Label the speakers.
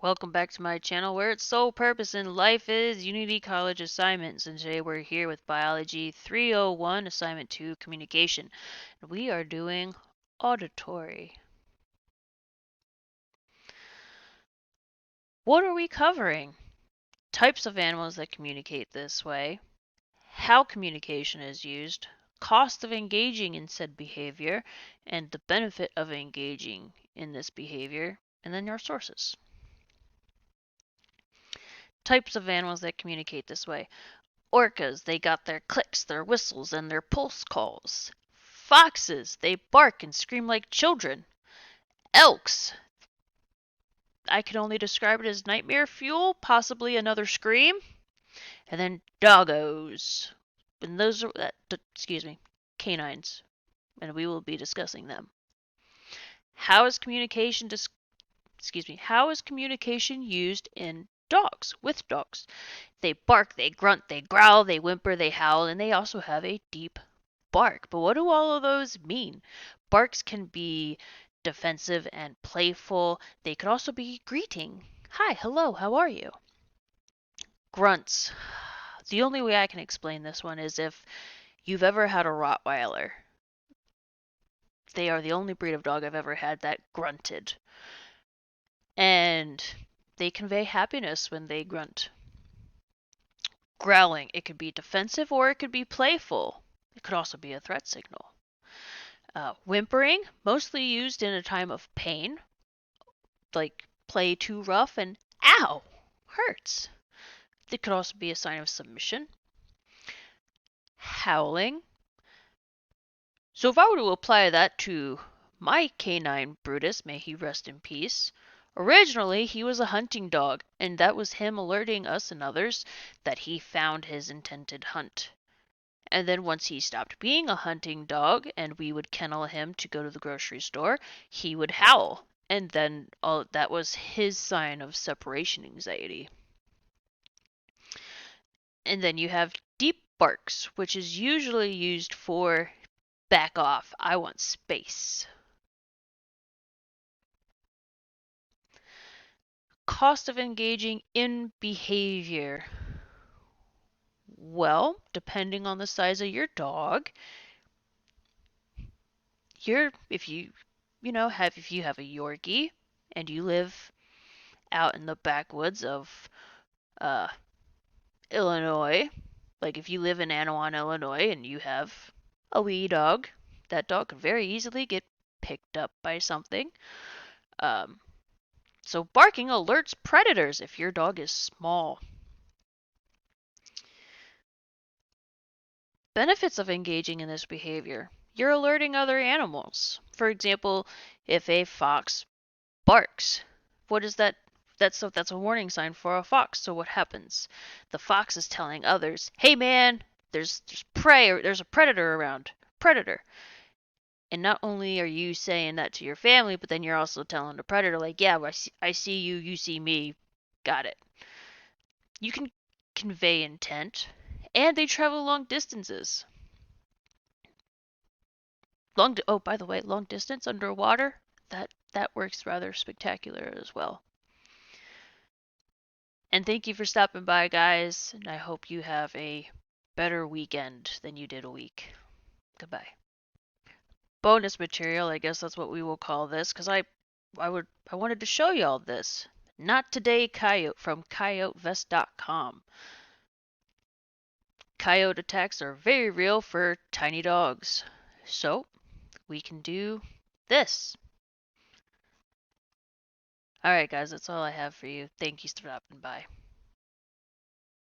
Speaker 1: Welcome back to my channel where its sole purpose in life is Unity College assignments, and today we're here with Biology 301 Assignment 2 Communication. We are doing auditory. What are we covering? Types of animals that communicate this way, how communication is used, cost of engaging in said behavior, and the benefit of engaging in this behavior, and then our sources. Types of animals that communicate this way. Orcas, they got their clicks, their whistles, and their pulse calls. Foxes, they bark and scream like children. Elks, I can only describe it as nightmare fuel, possibly another scream. And then doggos, and those are, canines, and we will be discussing them. How is communication used in dogs, with dogs? They bark, they grunt, they growl, they whimper, they howl, and they also have a deep bark. But what do all of those mean? Barks can be defensive and playful. They could also be greeting. Hi, hello, how are you? Grunts. The only way I can explain this one is if you've ever had a Rottweiler. They are the only breed of dog I've ever had that grunted. And they convey happiness when they grunt. Growling. It could be defensive or it could be playful. It could also be a threat signal. Whimpering, mostly used in a time of pain, like play too rough and ow, hurts. It could also be a sign of submission. Howling. So if I were to apply that to my canine Brutus, may he rest in peace, originally he was a hunting dog, and that was him alerting us and others that he found his intended hunt. And then once he stopped being a hunting dog and we would kennel him to go to the grocery store, he would howl. And then that was his sign of separation anxiety. And then you have deep barks, which is usually used for back off, I want space. Cost of engaging in behavior. Well, depending on the size of your dog, if you have a Yorkie and you live out in the backwoods of Illinois, like if you live in Anawan, Illinois, and you have a wee dog, that dog could very easily get picked up by something. So barking alerts predators if your dog is small. Benefits of engaging in this behavior. You're alerting other animals. For example, if a fox barks, what is that? That's a warning sign for a fox. So what happens? The fox is telling others, "Hey man, there's prey or there's a predator around. Predator." And not only are you saying that to your family, but then you're also telling the predator, like, "Yeah, I see you, you see me. Got it." You can convey intent, and they travel long distances. By the way, long distance underwater, that works rather spectacular as well. And thank you for stopping by, guys, and I hope you have a better weekend than you did a week. Goodbye. Bonus material, I guess that's what we will call this, because I wanted to show you all this. Not Today Coyote from coyotevest.com. Coyote attacks are very real for tiny dogs. So, we can do this. Alright guys, that's all I have for you. Thank you for stopping by.